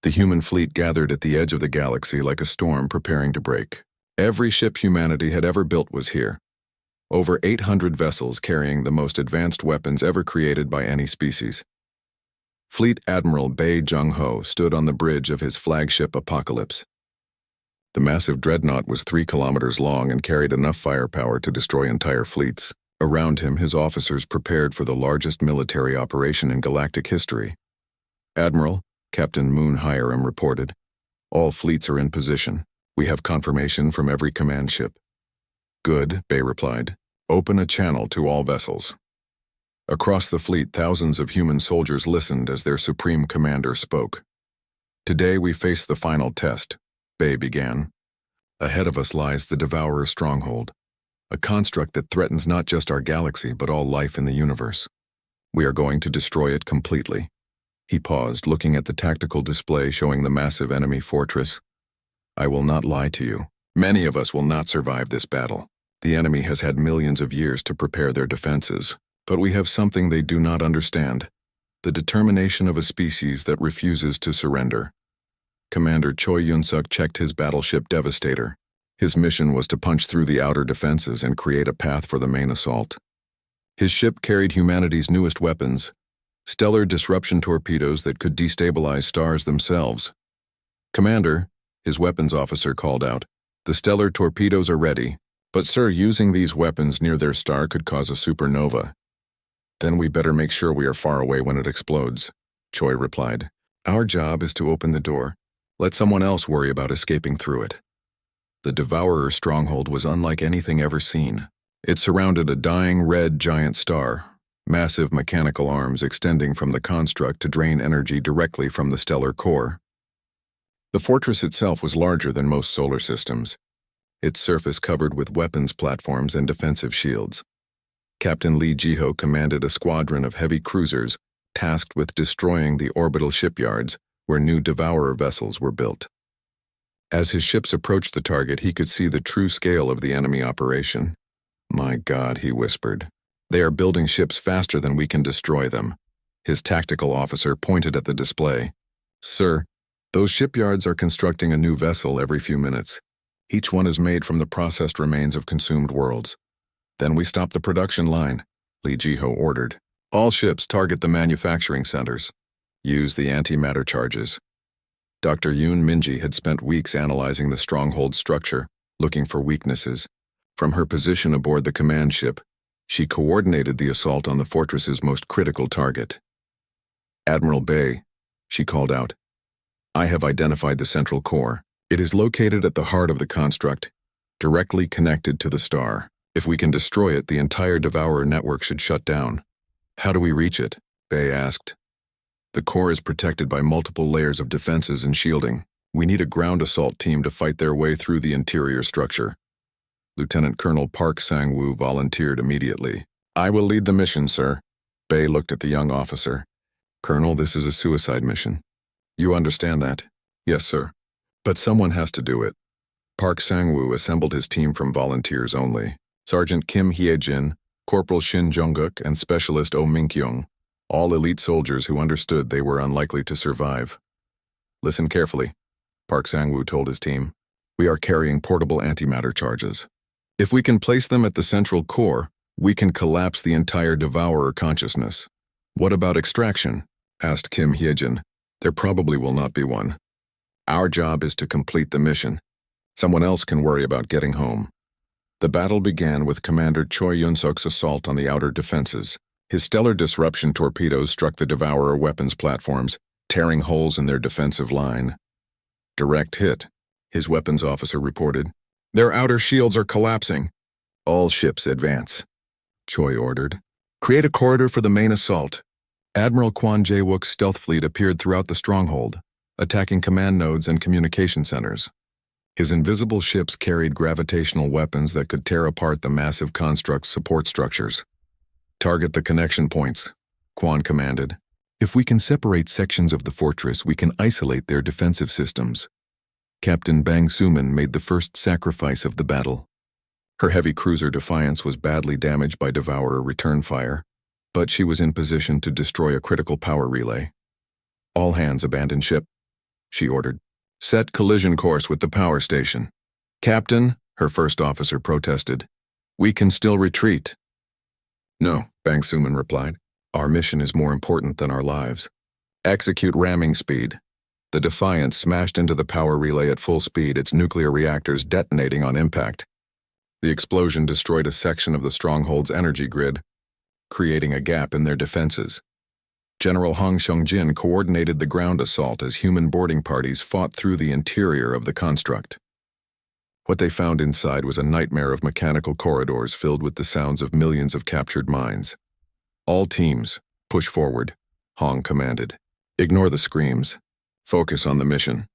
The human fleet gathered at the edge of the galaxy like a storm preparing to break. Every ship humanity had ever built was here. Over 800 vessels carrying the most advanced weapons ever created by any species. Fleet Admiral Bai Jung-ho stood on the bridge of his flagship Apocalypse. The massive dreadnought was 3 kilometers long and carried enough firepower to destroy entire fleets. Around him, his officers prepared for the largest military operation in galactic history. Admiral, Captain Moon Hiram reported, "All fleets are in position. We have confirmation from every command ship." "Good," Bai replied. "Open a channel to all vessels." Across the fleet, thousands of human soldiers listened as their supreme commander spoke. "Today we face the final test," Bai began. "Ahead of us lies the Devourer stronghold, a construct that threatens not just our galaxy but all life in the universe. We are going to destroy it completely." He paused, looking at the tactical display showing the massive enemy fortress. "I will not lie to you. Many of us will not survive this battle. The enemy has had millions of years to prepare their defenses, but we have something they do not understand: the determination of a species that refuses to surrender." Commander Choi Yun-suk checked his battleship Devastator. His mission was to punch through the outer defenses and create a path for the main assault. His ship carried humanity's newest weapons, stellar disruption torpedoes that could destabilize stars themselves. "Commander," his weapons officer called out, "the stellar torpedoes are ready, but sir, using these weapons near their star could cause a supernova." "Then we better make sure we are far away when it explodes," Choi replied. "Our job is to open the door. Let someone else worry about escaping through it." The Devourer stronghold was unlike anything ever seen. It surrounded a dying red giant star, massive mechanical arms extending from the construct to drain energy directly from the stellar core. The fortress itself was larger than most solar systems, its surface covered with weapons platforms and defensive shields. Captain Lee Ji-ho commanded a squadron of heavy cruisers tasked with destroying the orbital shipyards where new Devourer vessels were built. As his ships approached the target, he could see the true scale of the enemy operation. "My God," he whispered. "They are building ships faster than we can destroy them." His tactical officer pointed at the display. "Sir, those shipyards are constructing a new vessel every few minutes. Each one is made from the processed remains of consumed worlds." "Then we stop the production line," Lee Ji-ho ordered. "All ships target the manufacturing centers. Use the antimatter charges." Dr. Yoon Minji had spent weeks analyzing the stronghold structure, looking for weaknesses. From her position aboard the command ship, she coordinated the assault on the fortress's most critical target. "Admiral Bai," she called out, "I have identified the central core. It is located at the heart of the construct, directly connected to the star. If we can destroy it, the entire Devourer network should shut down." "How do we reach it?" Bai asked. "The core is protected by multiple layers of defenses and shielding. We need a ground assault team to fight their way through the interior structure." Lieutenant Colonel Park Sang-woo volunteered immediately. "I will lead the mission, sir." Bai looked at the young officer. "Colonel, this is a suicide mission. You understand that?" "Yes, sir. But someone has to do it." Park Sang-woo assembled his team from volunteers only. Sergeant Kim Hye-jin, Corporal Shin Jong-guk, and Specialist Oh Min-kyung, all elite soldiers who understood they were unlikely to survive. "Listen carefully," Park Sang-woo told his team. "We are carrying portable antimatter charges. If we can place them at the central core, we can collapse the entire Devourer consciousness." "What about extraction?" asked Kim Hye-jin. "There probably will not be one. Our job is to complete the mission. Someone else can worry about getting home." The battle began with Commander Choi Yun-suk's assault on the outer defenses. His stellar disruption torpedoes struck the Devourer weapons platforms, tearing holes in their defensive line. "Direct hit," his weapons officer reported. "Their outer shields are collapsing." "All ships advance," Choi ordered. "Create a corridor for the main assault." Admiral Kwon Jae-wook's stealth fleet appeared throughout the stronghold, attacking command nodes and communication centers. His invisible ships carried gravitational weapons that could tear apart the massive construct's support structures. "Target the connection points," Kwon commanded. "If we can separate sections of the fortress, we can isolate their defensive systems." Captain Bang Soo-min made the first sacrifice of the battle. Her heavy cruiser Defiance was badly damaged by Devourer return fire, but she was in position to destroy a critical power relay. "All hands abandon ship," she ordered. Set collision course with the power station. Captain, her first officer protested. We can still retreat. No, Bang Suman replied. Our mission is more important than our lives. Execute ramming speed. The Defiant smashed into the power relay at full speed, its nuclear reactors detonating on impact. The explosion destroyed a section of the stronghold's energy grid, creating a gap in their defenses. General Hong Xiong-jin coordinated the ground assault as human boarding parties fought through the interior of the construct. What they found inside was a nightmare of mechanical corridors filled with the sounds of millions of captured minds. All teams, push forward, Hong commanded. Ignore the screams. Focus on the mission.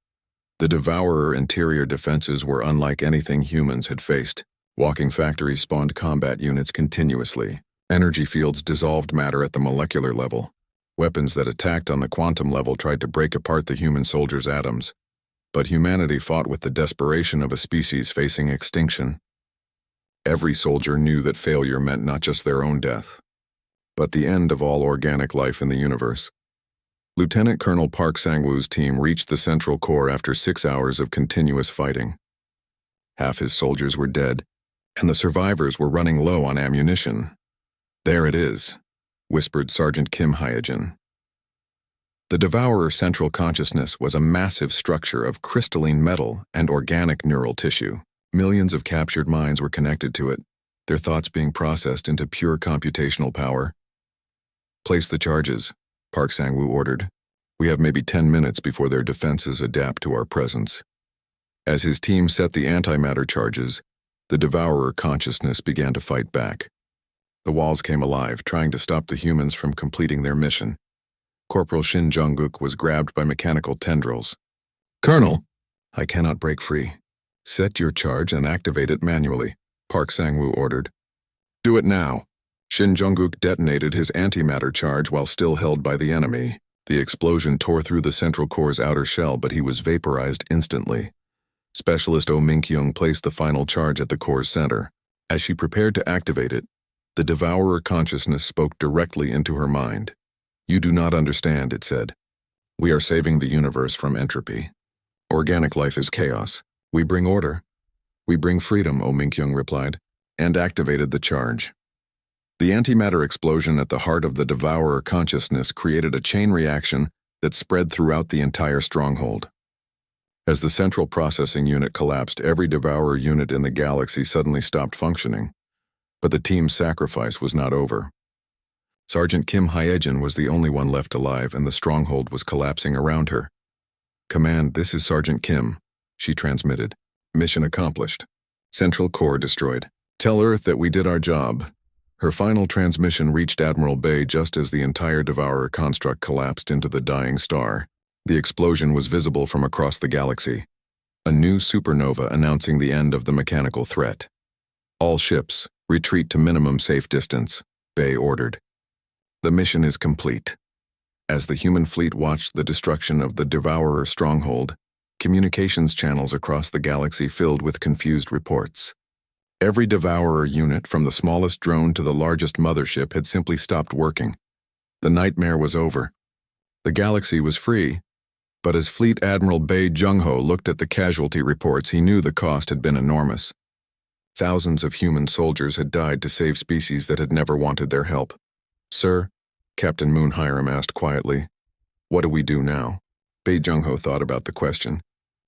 The Devourer interior defenses were unlike anything humans had faced. Walking factories spawned combat units continuously. Energy fields dissolved matter at the molecular level. Weapons that attacked on the quantum level tried to break apart the human soldiers' atoms. But humanity fought with the desperation of a species facing extinction. Every soldier knew that failure meant not just their own death, but the end of all organic life in the universe. Lieutenant Colonel Park Sang-woo's team reached the Central Core after 6 hours of continuous fighting. Half his soldiers were dead, and the survivors were running low on ammunition. There it is, whispered Sergeant Kim Hyejin. The Devourer's central consciousness was a massive structure of crystalline metal and organic neural tissue. Millions of captured minds were connected to it, their thoughts being processed into pure computational power. Place the charges, Park Sang-woo ordered. We have maybe 10 minutes before their defenses adapt to our presence. As his team set the antimatter charges, the Devourer consciousness began to fight back. The walls came alive, trying to stop the humans from completing their mission. Corporal Shin Jong-guk was grabbed by mechanical tendrils. Colonel, I cannot break free. Set your charge and activate it manually, Park Sang-woo ordered. Do it now. Shin Jong-guk detonated his antimatter charge while still held by the enemy. The explosion tore through the Central Core's outer shell, but he was vaporized instantly. Specialist Oh Min-kyung placed the final charge at the core's center. As she prepared to activate it, the Devourer consciousness spoke directly into her mind. You do not understand, it said. We are saving the universe from entropy. Organic life is chaos. We bring order. We bring freedom, Oh Min-kyung replied, and activated the charge. The antimatter explosion at the heart of the Devourer consciousness created a chain reaction that spread throughout the entire stronghold. As the central processing unit collapsed, every Devourer unit in the galaxy suddenly stopped functioning. But the team's sacrifice was not over. Sergeant Kim Hyejin was the only one left alive, and the stronghold was collapsing around her. Command, this is Sergeant Kim, she transmitted. Mission accomplished. Central Core destroyed. Tell Earth that we did our job. Her final transmission reached Admiral Bay just as the entire Devourer construct collapsed into the dying star. The explosion was visible from across the galaxy. A new supernova announcing the end of the mechanical threat. All ships, retreat to minimum safe distance, Bay ordered. The mission is complete. As the human fleet watched the destruction of the Devourer stronghold, communications channels across the galaxy filled with confused reports. Every Devourer unit, from the smallest drone to the largest mothership, had simply stopped working. The nightmare was over. The galaxy was free, but as Fleet Admiral Bae Jung-ho looked at the casualty reports, he knew the cost had been enormous. Thousands of human soldiers had died to save species that had never wanted their help. Sir, Captain Moon Hiram asked quietly, what do we do now? Bae Jung-ho thought about the question.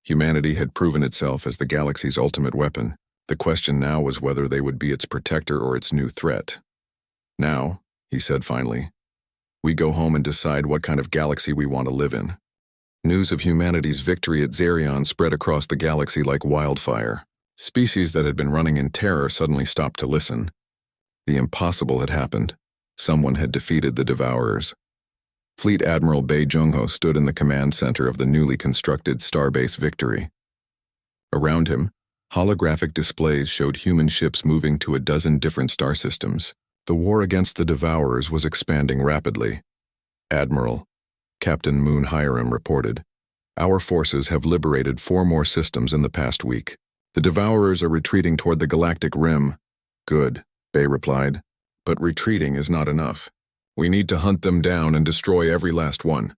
Humanity had proven itself as the galaxy's ultimate weapon. The question now was whether they would be its protector or its new threat. Now, he said finally, we go home and decide what kind of galaxy we want to live in. News of humanity's victory at Zerion spread across the galaxy like wildfire. Species that had been running in terror suddenly stopped to listen. The impossible had happened. Someone had defeated the Devourers. Fleet Admiral Bae Jung-ho stood in the command center of the newly constructed Starbase Victory. Around him, holographic displays showed human ships moving to a dozen different star systems. The war against the Devourers was expanding rapidly. Admiral, Captain Moon Hiram reported, our forces have liberated 4 more systems in the past week. The Devourers are retreating toward the Galactic Rim. Good, Bae replied, but retreating is not enough. We need to hunt them down and destroy every last one.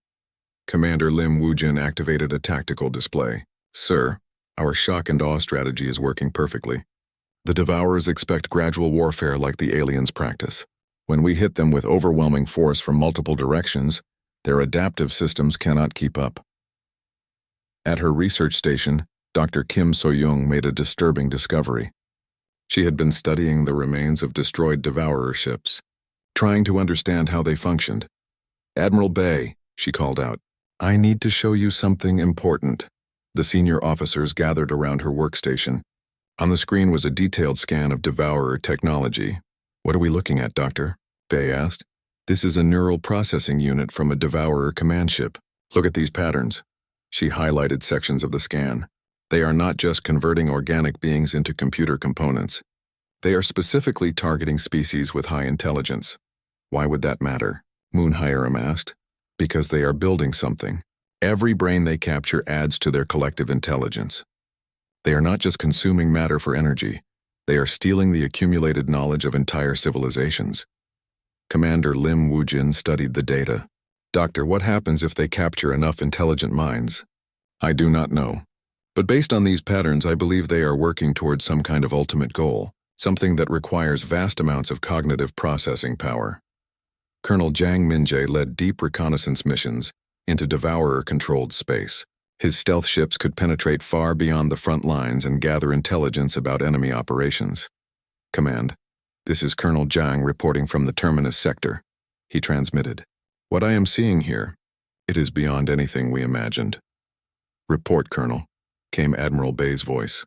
Commander Lim Wujin activated a tactical display. Sir, our shock and awe strategy is working perfectly. The Devourers expect gradual warfare like the aliens practice. When we hit them with overwhelming force from multiple directions, their adaptive systems cannot keep up. At her research station, Dr. Kim So-young made a disturbing discovery. She had been studying the remains of destroyed Devourer ships, trying to understand how they functioned. "Admiral Bay," she called out, "I need to show you something important." The senior officers gathered around her workstation. On the screen was a detailed scan of Devourer technology. "What are we looking at, Doctor?" Bay asked. "This is a neural processing unit from a Devourer command ship. Look at these patterns." She highlighted sections of the scan. They are not just converting organic beings into computer components. They are specifically targeting species with high intelligence. "Why would that matter?" Moon Hiram asked. "Because they are building something. Every brain they capture adds to their collective intelligence. They are not just consuming matter for energy. They are stealing the accumulated knowledge of entire civilizations." Commander Lim Wujin studied the data. "Doctor, what happens if they capture enough intelligent minds?" "I do not know. But based on these patterns, I believe they are working towards some kind of ultimate goal, something that requires vast amounts of cognitive processing power." Colonel Jiang Minjie led deep reconnaissance missions into Devourer-controlled space. His stealth ships could penetrate far beyond the front lines and gather intelligence about enemy operations. "Command, this is Colonel Jiang reporting from the Terminus sector," he transmitted. "What I am seeing here, it is beyond anything we imagined." "Report, Colonel," came Admiral Bay's voice.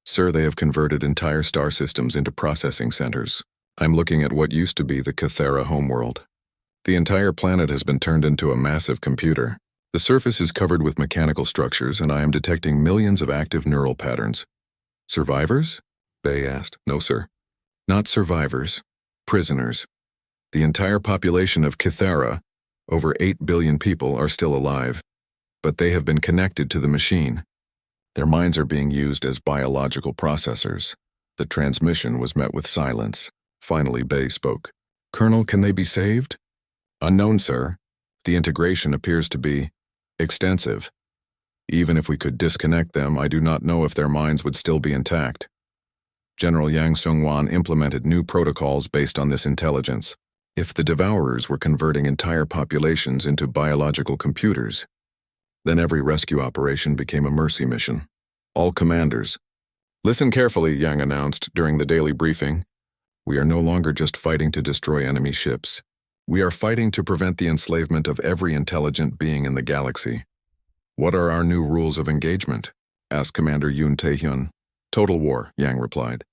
"Sir, they have converted entire star systems into processing centers. I'm looking at what used to be the Cathera homeworld. The entire planet has been turned into a massive computer. The surface is covered with mechanical structures, and I am detecting millions of active neural patterns." "Survivors?" Bay asked. "No, sir. Not survivors. Prisoners. The entire population of Cathera, over 8 billion people, are still alive, but they have been connected to the machine. Their minds are being used as biological processors." The transmission was met with silence. Finally, Bay spoke. "Colonel, can they be saved?" "Unknown, sir. The integration appears to be extensive. Even if we could disconnect them, I do not know if their minds would still be intact." General Yang Sung-wan implemented new protocols based on this intelligence. If the Devourers were converting entire populations into biological computers, then every rescue operation became a mercy mission. "All commanders, listen carefully," Yang announced during the daily briefing. "We are no longer just fighting to destroy enemy ships. We are fighting to prevent the enslavement of every intelligent being in the galaxy." "What are our new rules of engagement?" asked Commander Yoon Tae-hyun. "Total war," Yang replied.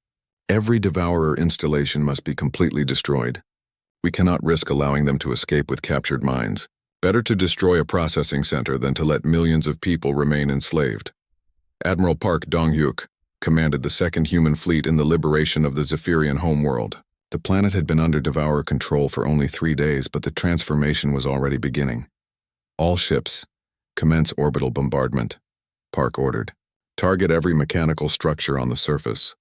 "Every Devourer installation must be completely destroyed. We cannot risk allowing them to escape with captured minds. Better to destroy a processing center than to let millions of people remain enslaved." Admiral Park Dong-hyuk commanded the Second Human Fleet in the liberation of the Zephyrian homeworld. The planet had been under Devourer control for only 3 days, but the transformation was already beginning. "All ships, commence orbital bombardment," Park ordered. "Target every mechanical structure on the surface."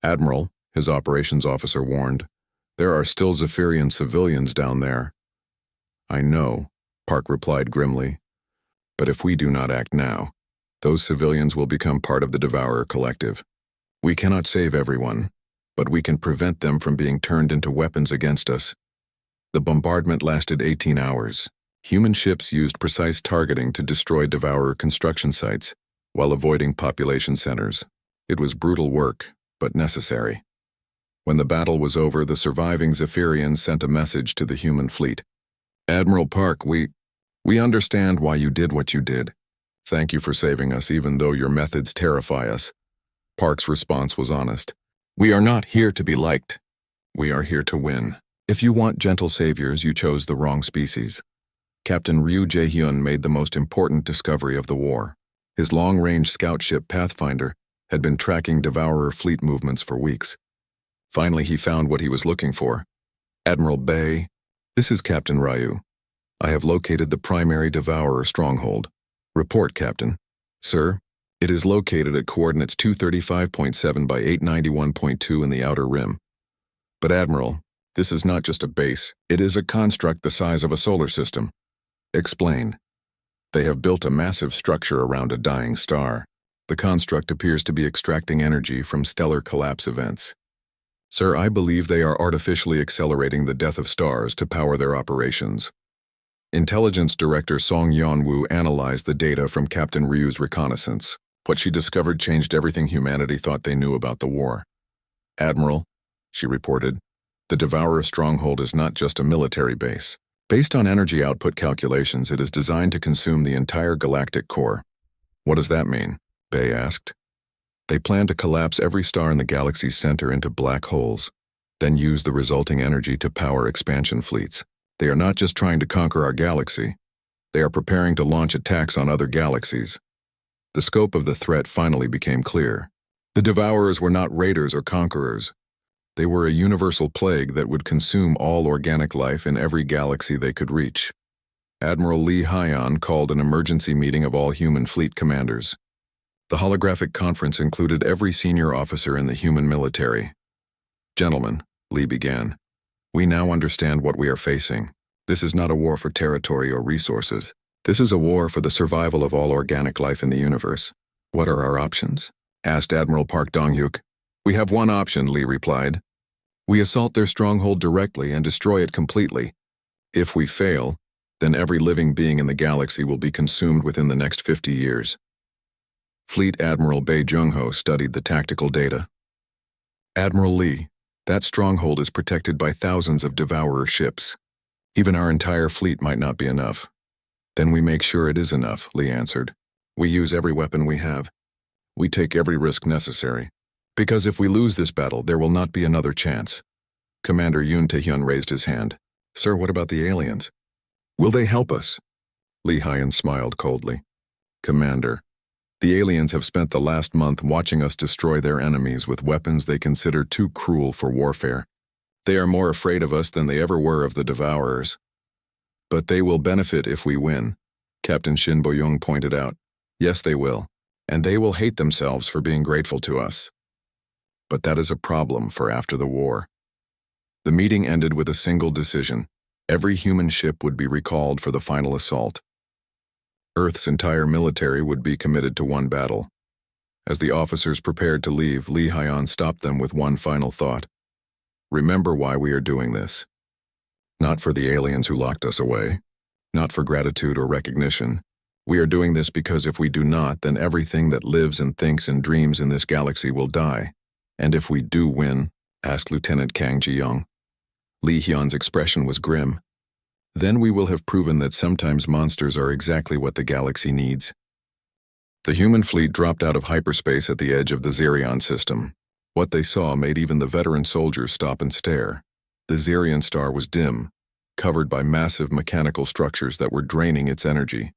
"Admiral," his operations officer warned, "there are still Zephyrian civilians down there." "I know," Park replied grimly. "But if we do not act now, those civilians will become part of the Devourer collective. We cannot save everyone, but we can prevent them from being turned into weapons against us." The bombardment lasted 18 hours. Human ships used precise targeting to destroy Devourer construction sites while avoiding population centers. It was brutal work, but necessary. When the battle was over, the surviving Zephyrians sent a message to the human fleet. "Admiral Park, we understand why you did what you did. Thank you for saving us, even though your methods terrify us." Park's response was honest. "We are not here to be liked. We are here to win. If you want gentle saviors, you chose the wrong species." Captain Ryu Jae-hyun made the most important discovery of the war. His long-range scout ship Pathfinder had been tracking Devourer fleet movements for weeks. Finally, he found what he was looking for. "Admiral Bay, this is Captain Ryu. I have located the primary Devourer stronghold." "Report, Captain." "Sir, it is located at coordinates 235.7 by 891.2 in the outer rim. But Admiral, this is not just a base. It is a construct the size of a solar system." "Explain." They have built a massive structure around a dying star. The construct appears to be extracting energy from stellar collapse events. Sir, I believe they are artificially accelerating the death of stars to power their operations. Intelligence Director Song Yeon-woo analyzed the data from Captain Ryu's reconnaissance. What she discovered changed everything humanity thought they knew about the war. Admiral, she reported, the Devourer stronghold is not just a military base. Based on energy output calculations, it is designed to consume the entire galactic core. What does that mean? Bay asked. They plan to collapse every star in the galaxy's center into black holes, then use the resulting energy to power expansion fleets. They are not just trying to conquer our galaxy. They are preparing to launch attacks on other galaxies. The scope of the threat finally became clear. The Devourers were not raiders or conquerors. They were a universal plague that would consume all organic life in every galaxy they could reach. Admiral Lee Hyon called an emergency meeting of all human fleet commanders. The holographic conference included every senior officer in the human military. Gentlemen, Lee began, we now understand what we are facing. This is not a war for territory or resources. This is a war for the survival of all organic life in the universe. What are our options? Asked Admiral Park Dong-hyuk. We have one option, Lee replied. We assault their stronghold directly and destroy it completely. If we fail, then every living being in the galaxy will be consumed within the next 50 years. Fleet Admiral Bae Jung-ho studied the tactical data. Admiral Lee, that stronghold is protected by thousands of Devourer ships. Even our entire fleet might not be enough. Then we make sure it is enough, Lee answered. We use every weapon we have. We take every risk necessary. Because if we lose this battle, there will not be another chance. Commander Yoon Tae-hyun raised his hand. Sir, what about the aliens? Will they help us? Lee Hyon smiled coldly. Commander, the aliens have spent the last month watching us destroy their enemies with weapons they consider too cruel for warfare. They are more afraid of us than they ever were of the Devourers. But they will benefit if we win, Captain Shin Bo-young pointed out. Yes, they will. And they will hate themselves for being grateful to us. But that is a problem for after the war. The meeting ended with a single decision. Every human ship would be recalled for the final assault. Earth's entire military would be committed to one battle. As the officers prepared to leave, Lee Hyon stopped them with one final thought. Remember why we are doing this. Not for the aliens who locked us away. Not for gratitude or recognition. We are doing this because if we do not, then everything that lives and thinks and dreams in this galaxy will die. And if we do win, asked Lieutenant Kang Ji-young. Lee Hyun's expression was grim. Then we will have proven that sometimes monsters are exactly what the galaxy needs. The human fleet dropped out of hyperspace at the edge of the Xerion system. What they saw made even the veteran soldiers stop and stare. The Xerion star was dim, covered by massive mechanical structures that were draining its energy.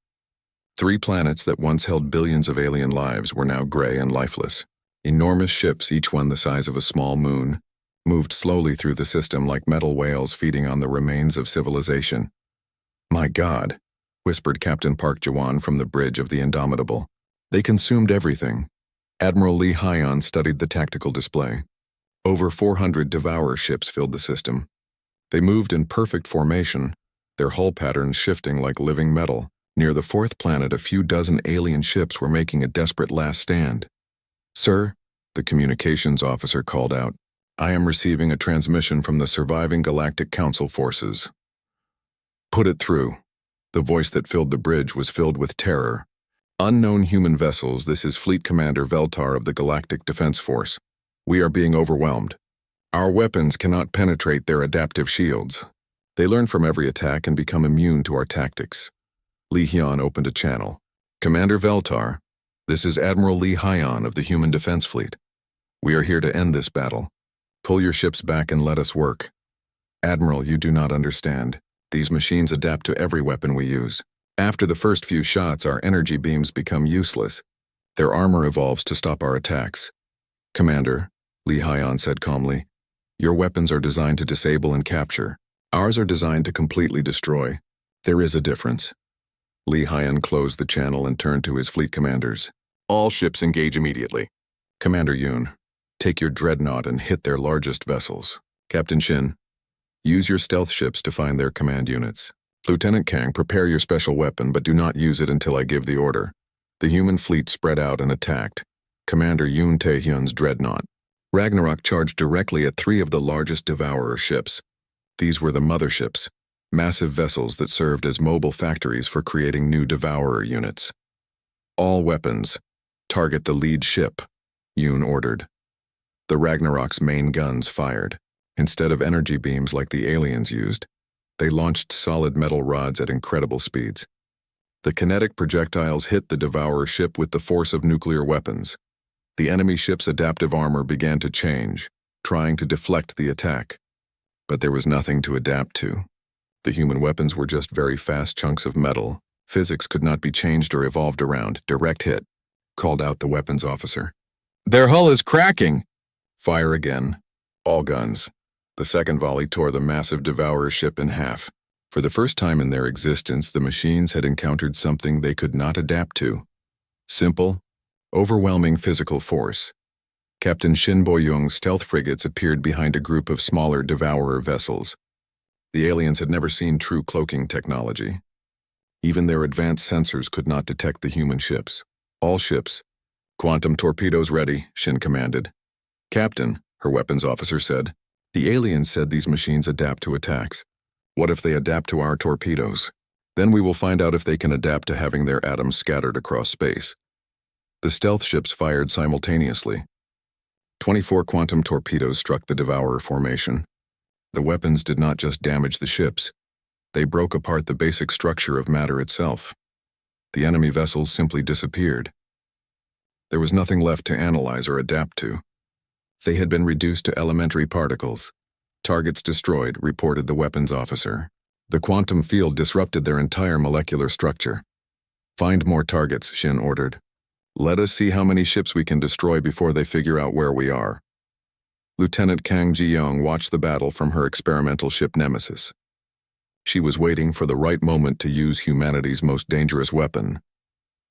3 planets that once held billions of alien lives were now gray and lifeless. Enormous ships, each one the size of a small moon, moved slowly through the system like metal whales feeding on the remains of civilization. My God, whispered Captain Park Jawan from the bridge of the Indomitable. They consumed everything. Admiral Lee Hyon studied the tactical display. Over 400 Devourer ships filled the system. They moved in perfect formation, their hull patterns shifting like living metal. Near the 4th planet, a few dozen alien ships were making a desperate last stand. Sir, the communications officer called out, I am receiving a transmission from the surviving Galactic Council forces. Put it through. The voice that filled the bridge was filled with terror. Unknown human vessels, this is Fleet Commander Veltar of the Galactic Defense Force. We are being overwhelmed. Our weapons cannot penetrate their adaptive shields. They learn from every attack and become immune to our tactics. Lee Hyon opened a channel. Commander Veltar, this is Admiral Lee Hyon of the Human Defense Fleet. We are here to end this battle. Pull your ships back and let us work. Admiral, you do not understand. These machines adapt to every weapon we use. After the first few shots, our energy beams become useless. Their armor evolves to stop our attacks. Commander, Lee Hyon said calmly, your weapons are designed to disable and capture. Ours are designed to completely destroy. There is a difference. Lee Hyon closed the channel and turned to his fleet commanders. All ships engage immediately. Commander Yoon, take your dreadnought and hit their largest vessels. Captain Shin, use your stealth ships to find their command units. Lieutenant Kang, prepare your special weapon, but do not use it until I give the order. The human fleet spread out and attacked. Commander Yoon Tae-hyun's dreadnought. Ragnarok charged directly at 3 of the largest Devourer ships. These were the motherships, massive vessels that served as mobile factories for creating new Devourer units. All weapons, target the lead ship, Yoon ordered. The Ragnarok's main guns fired. Instead of energy beams like the aliens used, they launched solid metal rods at incredible speeds. The kinetic projectiles hit the Devourer ship with the force of nuclear weapons. The enemy ship's adaptive armor began to change, trying to deflect the attack. But there was nothing to adapt to. The human weapons were just very fast chunks of metal. Physics could not be changed or evolved around. Direct hit, called out the weapons officer. Their hull is cracking! Fire again. All guns. The second volley tore the massive Devourer ship in half. For the first time in their existence, the machines had encountered something they could not adapt to. Simple, overwhelming physical force. Captain Shin Bo-young's stealth frigates appeared behind a group of smaller Devourer vessels. The aliens had never seen true cloaking technology. Even their advanced sensors could not detect the human ships. All ships. Quantum torpedoes ready, Shin commanded. Captain, her weapons officer said. The aliens said these machines adapt to attacks. What if they adapt to our torpedoes? Then we will find out if they can adapt to having their atoms scattered across space. The stealth ships fired simultaneously. 24 quantum torpedoes struck the Devourer formation. The weapons did not just damage the ships. They broke apart the basic structure of matter itself. The enemy vessels simply disappeared. There was nothing left to analyze or adapt to. They had been reduced to elementary particles. Targets destroyed, reported the weapons officer. The quantum field disrupted their entire molecular structure. Find more targets, Shin ordered. Let us see how many ships we can destroy before they figure out where we are. Lieutenant Kang Ji-young watched the battle from her experimental ship Nemesis. She was waiting for the right moment to use humanity's most dangerous weapon.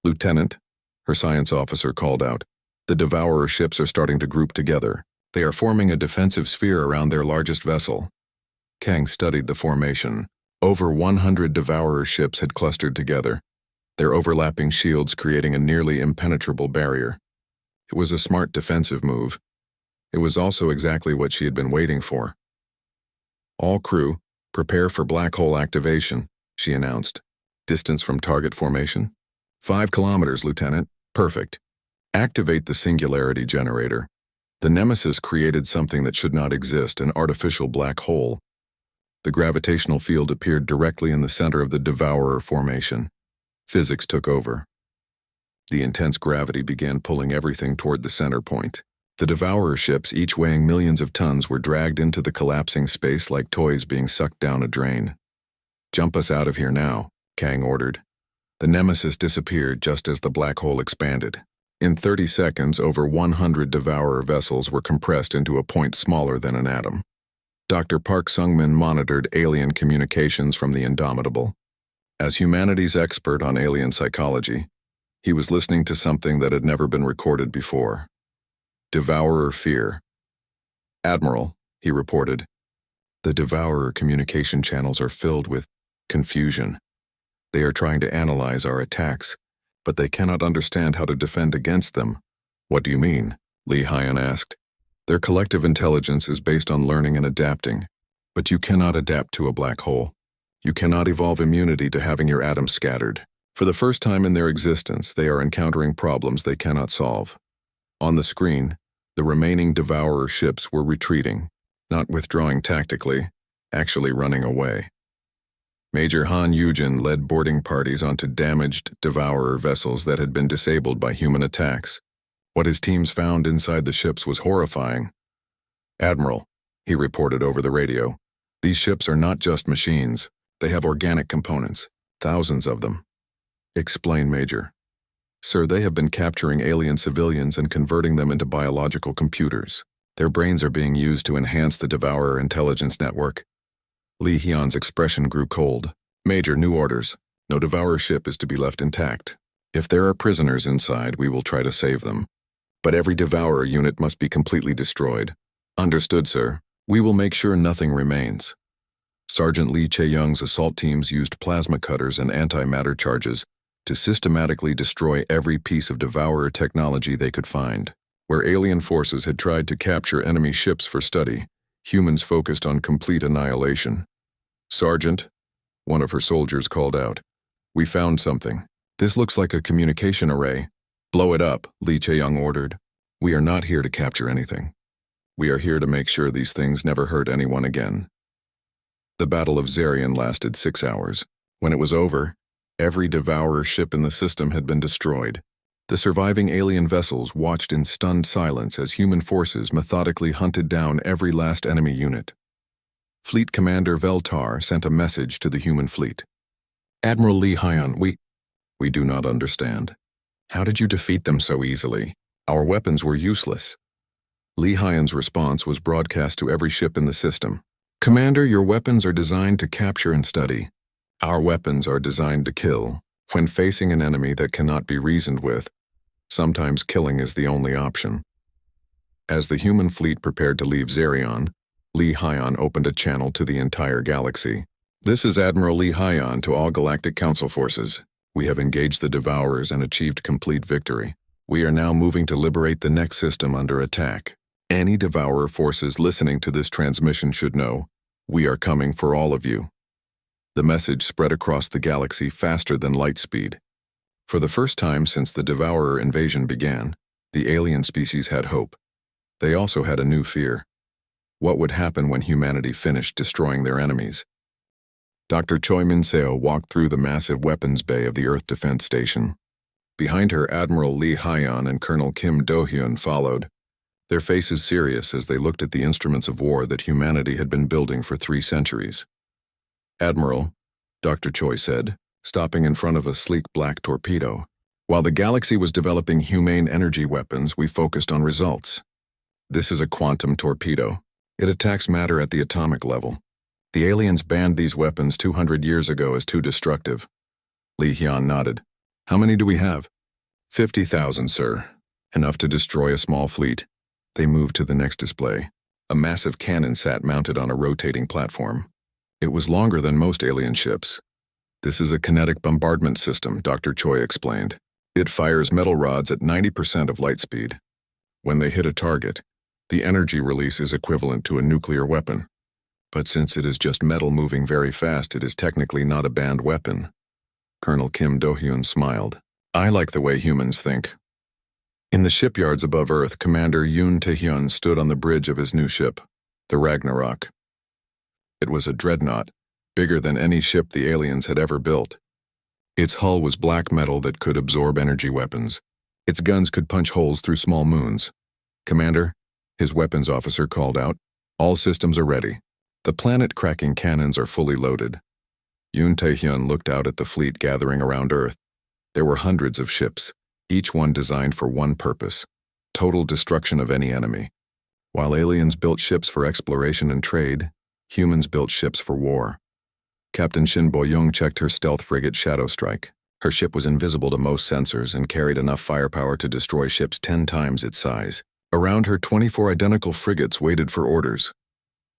Lieutenant, her science officer called out, the Devourer ships are starting to group together. They are forming a defensive sphere around their largest vessel. Kang studied the formation. Over 100 Devourer ships had clustered together, their overlapping shields creating a nearly impenetrable barrier. It was a smart defensive move. It was also exactly what she had been waiting for. All crew, prepare for black hole activation, she announced. Distance from target formation? 5 kilometers, Lieutenant. Perfect. Activate the singularity generator. The Nemesis created something that should not exist, an artificial black hole. The gravitational field appeared directly in the center of the Devourer formation. Physics took over. The intense gravity began pulling everything toward the center point. The Devourer ships, each weighing millions of tons, were dragged into the collapsing space like toys being sucked down a drain. Jump us out of here now, Kang ordered. The Nemesis disappeared just as the black hole expanded. In 30 seconds, over 100 Devourer vessels were compressed into a point smaller than an atom. Dr. Park Sung-min monitored alien communications from the Indomitable. As humanity's expert on alien psychology, he was listening to something that had never been recorded before. Devourer fear. Admiral, he reported, the Devourer communication channels are filled with confusion. They are trying to analyze our attacks, but they cannot understand how to defend against them. What do you mean? Lee Hyun asked. Their collective intelligence is based on learning and adapting, but you cannot adapt to a black hole. You cannot evolve immunity to having your atoms scattered. For the first time in their existence, they are encountering problems they cannot solve. On the screen, the remaining Devourer ships were retreating, not withdrawing tactically, actually running away. Major Han Yujin led boarding parties onto damaged Devourer vessels that had been disabled by human attacks. What his teams found inside the ships was horrifying. Admiral, he reported over the radio, these ships are not just machines. They have organic components, thousands of them. Explain, Major. Sir, they have been capturing alien civilians and converting them into biological computers. Their brains are being used to enhance the Devourer intelligence network. Lee Hyun's expression grew cold. Major, new orders. No Devourer ship is to be left intact. If there are prisoners inside, we will try to save them. But every Devourer unit must be completely destroyed. Understood, sir. We will make sure nothing remains. Sergeant Lee Chae-young's assault teams used plasma cutters and antimatter charges to systematically destroy every piece of Devourer technology they could find. Where alien forces had tried to capture enemy ships for study, humans focused on complete annihilation. "Sergeant," one of her soldiers called out, "we found something. This looks like a communication array." "Blow it up," Lee Chae-young ordered. "We are not here to capture anything. We are here to make sure these things never hurt anyone again." The Battle of Zarian lasted 6 hours. When it was over, every Devourer ship in the system had been destroyed. The surviving alien vessels watched in stunned silence as human forces methodically hunted down every last enemy unit. Fleet Commander Veltar sent a message to the human fleet. "Admiral Lee Hyun, we do not understand. How did you defeat them so easily? Our weapons were useless." Lee Hyun's response was broadcast to every ship in the system. "Commander, your weapons are designed to capture and study. Our weapons are designed to kill. When facing an enemy that cannot be reasoned with, sometimes killing is the only option." As the human fleet prepared to leave Zarion, Lee Hyun opened a channel to the entire galaxy. "This is Admiral Lee Hyun to all Galactic Council forces. We have engaged the Devourers and achieved complete victory. We are now moving to liberate the next system under attack. Any Devourer forces listening to this transmission should know, we are coming for all of you." The message spread across the galaxy faster than light speed. For the first time since the Devourer invasion began, the alien species had hope. They also had a new fear. What would happen when humanity finished destroying their enemies? Dr. Choi Min-seo walked through the massive weapons bay of the Earth Defense Station. Behind her, Admiral Lee Hyun and Colonel Kim Do-hyun followed, their faces serious as they looked at the instruments of war that humanity had been building for 3 centuries. "Admiral," Dr. Choi said, stopping in front of a sleek black torpedo. "While the galaxy was developing humane energy weapons, we focused on results. This is a quantum torpedo. It attacks matter at the atomic level. The aliens banned these weapons 200 years ago as too destructive." Lee Hyun nodded. "How many do we have?" 50,000, sir. Enough to destroy a small fleet." They moved to the next display. A massive cannon sat mounted on a rotating platform. It was longer than most alien ships. "This is a kinetic bombardment system," Dr. Choi explained. "It fires metal rods at 90% of light speed. When they hit a target, the energy release is equivalent to a nuclear weapon. But since it is just metal moving very fast, it is technically not a banned weapon." Colonel Kim Do-hyun smiled. "I like the way humans think." In the shipyards above Earth, Commander Yoon Tae-hyun stood on the bridge of his new ship, the Ragnarok. It was a dreadnought, bigger than any ship the aliens had ever built. Its hull was black metal that could absorb energy weapons. Its guns could punch holes through small moons. "Commander," his weapons officer called out, "all systems are ready. The planet-cracking cannons are fully loaded." Yoon Tae-hyun looked out at the fleet gathering around Earth. There were hundreds of ships, each one designed for one purpose: total destruction of any enemy. While aliens built ships for exploration and trade, humans built ships for war. Captain Shin Bo-young checked her stealth frigate Shadow Strike. Her ship was invisible to most sensors and carried enough firepower to destroy ships 10 times its size. Around her, 24 identical frigates waited for orders.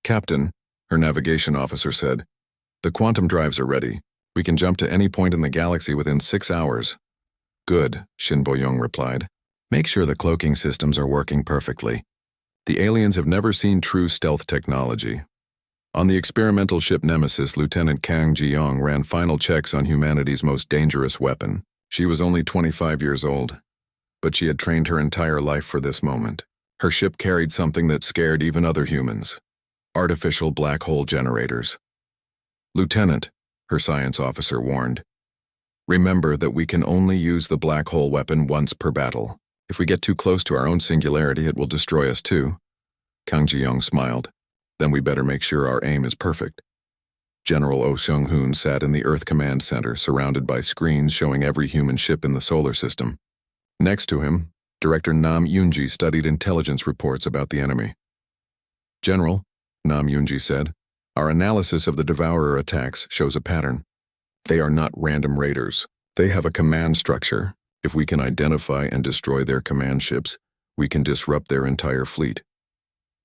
"Captain," her navigation officer said, "the quantum drives are ready. We can jump to any point in the galaxy within 6 hours." "Good," Shin Bo-young replied. "Make sure the cloaking systems are working perfectly. The aliens have never seen true stealth technology." On the experimental ship Nemesis, Lieutenant Kang Ji-young ran final checks on humanity's most dangerous weapon. She was only 25 years old, but she had trained her entire life for this moment. Her ship carried something that scared even other humans: artificial black hole generators. "Lieutenant," her science officer warned, "remember that we can only use the black hole weapon once per battle. If we get too close to our own singularity, it will destroy us too." Kang Ji-young smiled. "Then we better make sure our aim is perfect." General Oh Seung-hoon sat in the Earth Command Center, surrounded by screens showing every human ship in the solar system. Next to him, Director Nam Yoonji studied intelligence reports about the enemy. "General," Nam Yoonji said, "our analysis of the Devourer attacks shows a pattern. They are not random raiders. They have a command structure. If we can identify and destroy their command ships, we can disrupt their entire fleet."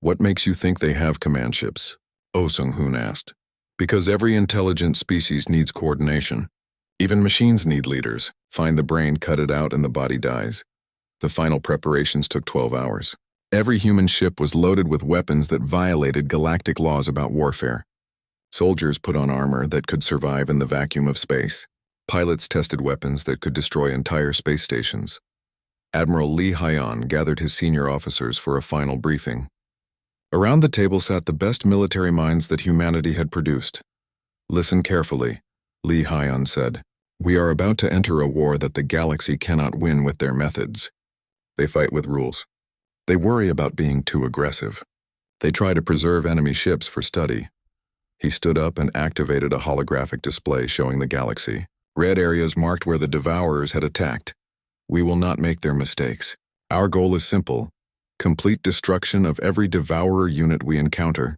"What makes you think they have command ships?" Oh Seung-hoon asked. Because every intelligent species needs coordination. Even machines need leaders. Find the brain, cut it out, and the body dies. The final preparations took 12 hours. Every human ship was loaded with weapons that violated galactic laws about warfare. Soldiers put on armor that could survive in the vacuum of space. Pilots tested weapons that could destroy entire space stations. Admiral Lee Hyan gathered his senior officers for a final briefing. Around the table sat the best military minds that humanity had produced. "Listen carefully," Lee Hyan said. "We are about to enter a war that the galaxy cannot win with their methods. They fight with rules. They worry about being too aggressive. They try to preserve enemy ships for study." He stood up and activated a holographic display showing the galaxy. Red areas marked where the Devourers had attacked. We will not make their mistakes. Our goal is simple: complete destruction of every Devourer unit we encounter.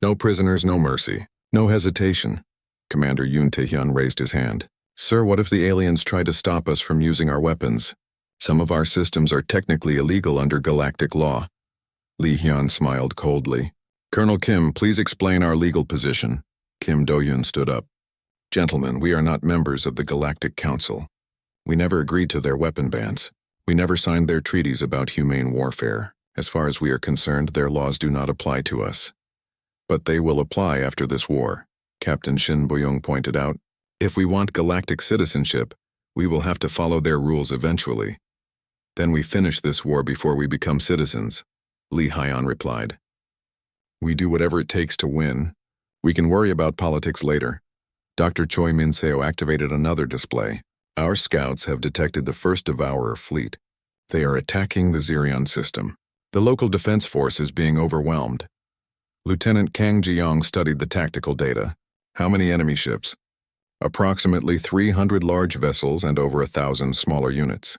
No prisoners, no mercy, no hesitation. Commander Yoon Tae-hyun raised his hand. "Sir, what if the aliens try to stop us from using our weapons? Some of our systems are technically illegal under galactic law." Lee Hyun smiled coldly. "Colonel Kim, please explain our legal position." Kim Do-yoon stood up. "Gentlemen, we are not members of the Galactic Council. We never agreed to their weapon bans. We never signed their treaties about humane warfare. As far as we are concerned, their laws do not apply to us. But they will apply after this war," Captain Shin Boyoung pointed out. "If we want galactic citizenship, we will have to follow their rules eventually. Then we finish this war before we become citizens," Lee Hyan replied. "We do whatever it takes to win. We can worry about politics later." Dr. Choi Min-seo activated another display. "Our scouts have detected the first Devourer fleet. They are attacking the Zirion system. The local defense force is being overwhelmed." Lieutenant Kang Ji-young studied the tactical data. "How many enemy ships?" "Approximately 300 large vessels and over 1,000 smaller units.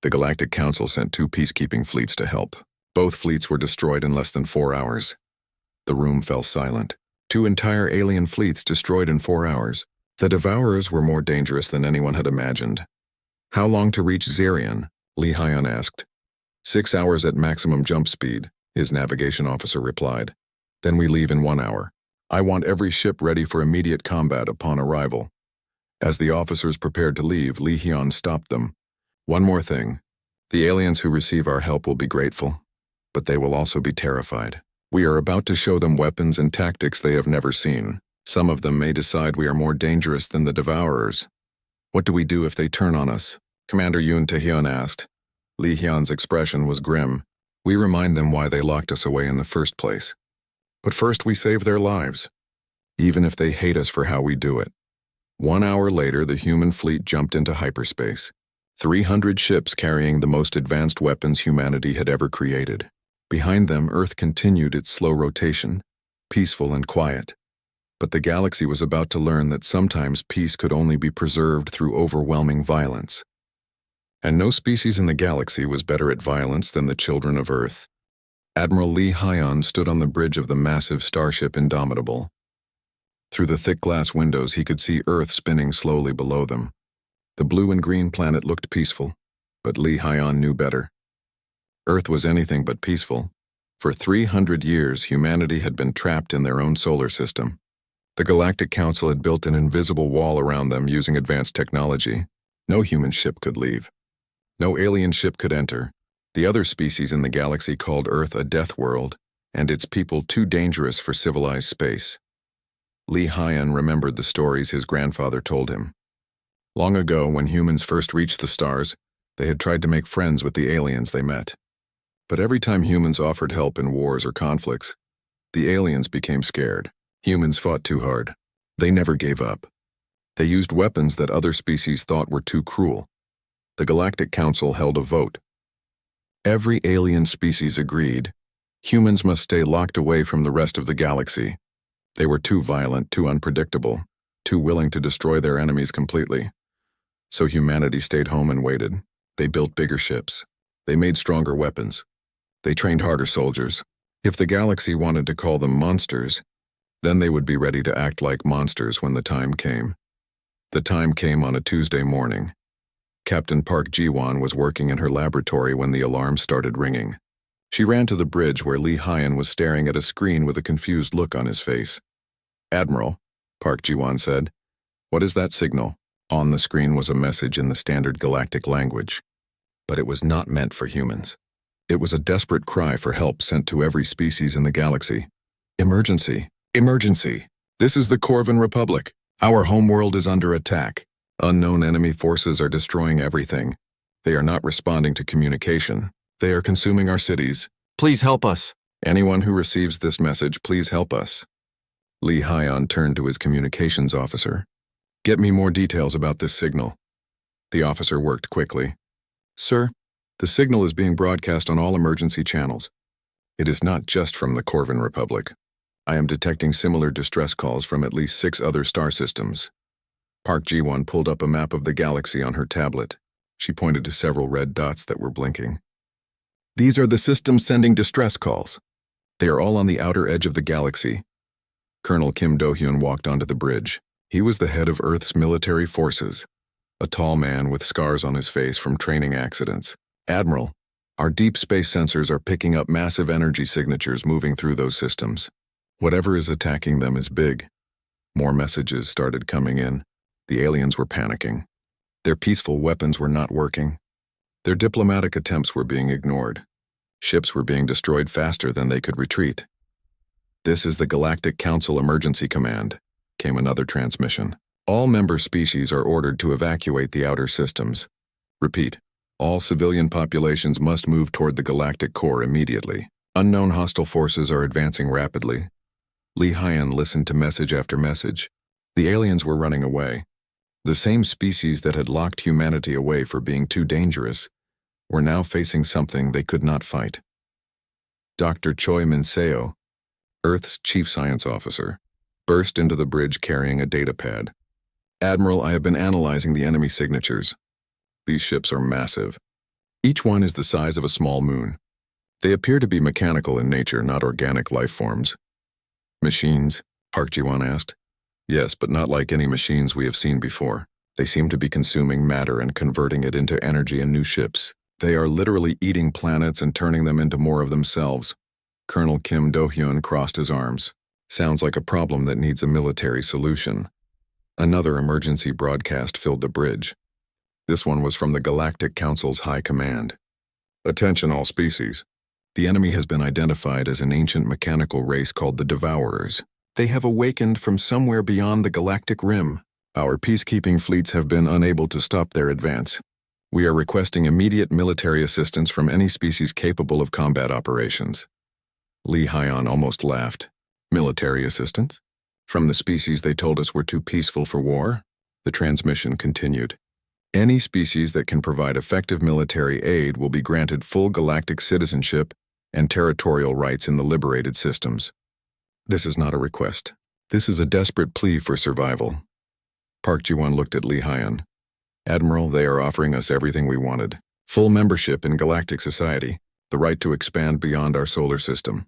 The Galactic Council sent 2 peacekeeping fleets to help. Both fleets were destroyed in less than 4 hours." The room fell silent. 2 entire alien fleets destroyed in 4 hours. The Devourers were more dangerous than anyone had imagined. "How long to reach Zirion?" Lee Hyan asked. 6 hours at maximum jump speed, his navigation officer replied. "Then we leave in 1 hour. I want every ship ready for immediate combat upon arrival." As the officers prepared to leave, Lee Hyun stopped them. "One more thing. The aliens who receive our help will be grateful, but they will also be terrified. We are about to show them weapons and tactics they have never seen. Some of them may decide we are more dangerous than the Devourers. What do we do if they turn on us?" Commander Yoon Tae-hyun asked. Lee Hyun's expression was grim. "We remind them why they locked us away in the first place. But first we save their lives, even if they hate us for how we do it." 1 hour later, the human fleet jumped into hyperspace. 300 ships carrying the most advanced weapons humanity had ever created. Behind them, Earth continued its slow rotation, peaceful and quiet. But the galaxy was about to learn that sometimes peace could only be preserved through overwhelming violence. And no species in the galaxy was better at violence than the children of Earth. Admiral Lee Hyan stood on the bridge of the massive starship Indomitable. Through the thick glass windows, he could see Earth spinning slowly below them. The blue and green planet looked peaceful, but Lee Hyan knew better. Earth was anything but peaceful. For 300 years, humanity had been trapped in their own solar system. The Galactic Council had built an invisible wall around them using advanced technology. No human ship could leave. No alien ship could enter. The other species in the galaxy called Earth a death world, and its people too dangerous for civilized space. Lee Hyan remembered the stories his grandfather told him. Long ago, when humans first reached the stars, they had tried to make friends with the aliens they met. But every time humans offered help in wars or conflicts, the aliens became scared. Humans fought too hard. They never gave up. They used weapons that other species thought were too cruel. The Galactic Council held a vote. Every alien species agreed. Humans must stay locked away from the rest of the galaxy. They were too violent, too unpredictable, too willing to destroy their enemies completely. So humanity stayed home and waited. They built bigger ships. They made stronger weapons. They trained harder soldiers. If the galaxy wanted to call them monsters, then they would be ready to act like monsters when the time came. The time came on a Tuesday morning. Captain Park Ji-won was working in her laboratory when the alarm started ringing. She ran to the bridge where Lee Hyan was staring at a screen with a confused look on his face. "Admiral, Park Ji-won said. What is that signal? On the screen was a message in the standard galactic language, but it was not meant for humans. It was a desperate cry for help sent to every species in the galaxy. Emergency! Emergency! This is the Corvin Republic. Our homeworld is under attack. Unknown enemy forces are destroying everything. They are not responding to communication. They are consuming our cities. Please help us. Anyone who receives this message, please help us. Lee Hyon turned to his communications officer. Get me more details about this signal. The officer worked quickly. Sir, the signal is being broadcast on all emergency channels. It is not just from the Corvin Republic. I am detecting similar distress calls from at least 6 other star systems. Park Ji-won pulled up a map of the galaxy on her tablet. She pointed to several red dots that were blinking. These are the systems sending distress calls. They are all on the outer edge of the galaxy. Colonel Kim Do-hyun walked onto the bridge. He was the head of Earth's military forces, a tall man with scars on his face from training accidents. Admiral, our deep space sensors are picking up massive energy signatures moving through those systems. Whatever is attacking them is big. More messages started coming in. The aliens were panicking. Their peaceful weapons were not working. Their diplomatic attempts were being ignored. Ships were being destroyed faster than they could retreat. This is the Galactic Council Emergency Command, came another transmission. All member species are ordered to evacuate the outer systems. Repeat, all civilian populations must move toward the galactic core immediately. Unknown hostile forces are advancing rapidly. Lee Hyon listened to message after message. The aliens were running away. The same species that had locked humanity away for being too dangerous were now facing something they could not fight. Dr. Choi Min-seo, Earth's chief science officer, burst into the bridge carrying a data pad. Admiral, I have been analyzing the enemy signatures. These ships are massive. Each one is the size of a small moon. They appear to be mechanical in nature, not organic life forms. Machines? Park Ji-won asked. Yes, but not like any machines we have seen before. They seem to be consuming matter and converting it into energy in new ships. They are literally eating planets and turning them into more of themselves. Colonel Kim Do-hyun crossed his arms. Sounds like a problem that needs a military solution. Another emergency broadcast filled the bridge. This one was from the Galactic Council's High Command. Attention all species. The enemy has been identified as an ancient mechanical race called the Devourers. They have awakened from somewhere beyond the galactic rim. Our peacekeeping fleets have been unable to stop their advance. We are requesting immediate military assistance from any species capable of combat operations. Lee Hyon almost laughed. Military assistance? From the species they told us were too peaceful for war? The transmission continued. Any species that can provide effective military aid will be granted full galactic citizenship and territorial rights in the liberated systems. This is not a request. This is a desperate plea for survival. Park Ji-won looked at Lee Hyon. Admiral, they are offering us everything we wanted. Full membership in galactic society, the right to expand beyond our solar system.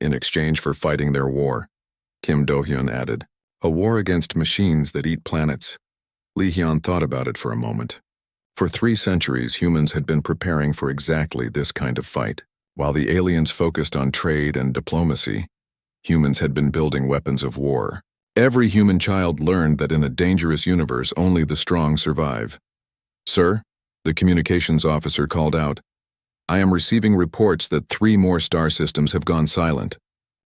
In exchange for fighting their war, Kim Do-hyun added, a war against machines that eat planets. Lee Hyun thought about it for a moment. For 3 centuries, humans had been preparing for exactly this kind of fight. While the aliens focused on trade and diplomacy, humans had been building weapons of war. Every human child learned that in a dangerous universe, only the strong survive. Sir, the communications officer called out, I am receiving reports that 3 more star systems have gone silent.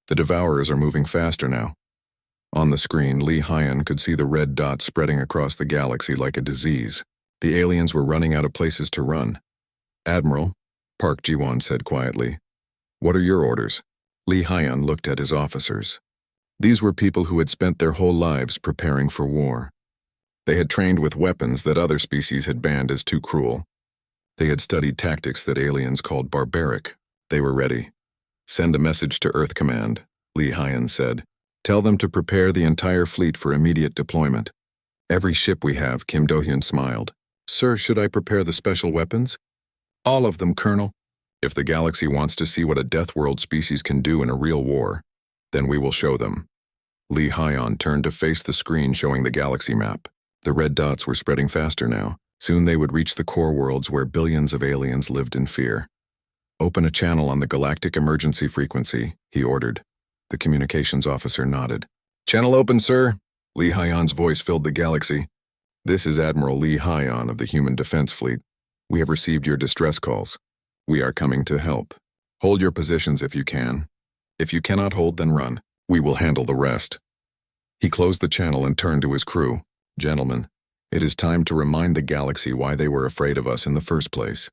The Devourers are moving faster now. On the screen, Lee Hyon could see the red dots spreading across the galaxy like a disease. The aliens were running out of places to run. Admiral, Park Ji-won said quietly, what are your orders? Lee Hyon looked at his officers. These were people who had spent their whole lives preparing for war. They had trained with weapons that other species had banned as too cruel. They had studied tactics that aliens called barbaric. They were ready. Send a message to Earth Command, Lee Hyon said. Tell them to prepare the entire fleet for immediate deployment. Every ship we have, Kim Do-hyun smiled. Sir, should I prepare the special weapons? All of them, Colonel. If the galaxy wants to see what a Deathworld species can do in a real war, then we will show them. Lee Hyon turned to face the screen showing the galaxy map. The red dots were spreading faster now. Soon they would reach the core worlds where billions of aliens lived in fear. Open a channel on the galactic emergency frequency, he ordered. The communications officer nodded. Channel open, sir. Lee Hyon's voice filled the galaxy. "This is Admiral Lee Hyon of the Human Defense Fleet. We have received your distress calls. We are coming to help. Hold your positions if you can. If you cannot hold, then run. We will handle the rest." He closed the channel and turned to his crew. "Gentlemen, it is time to remind the galaxy why they were afraid of us in the first place.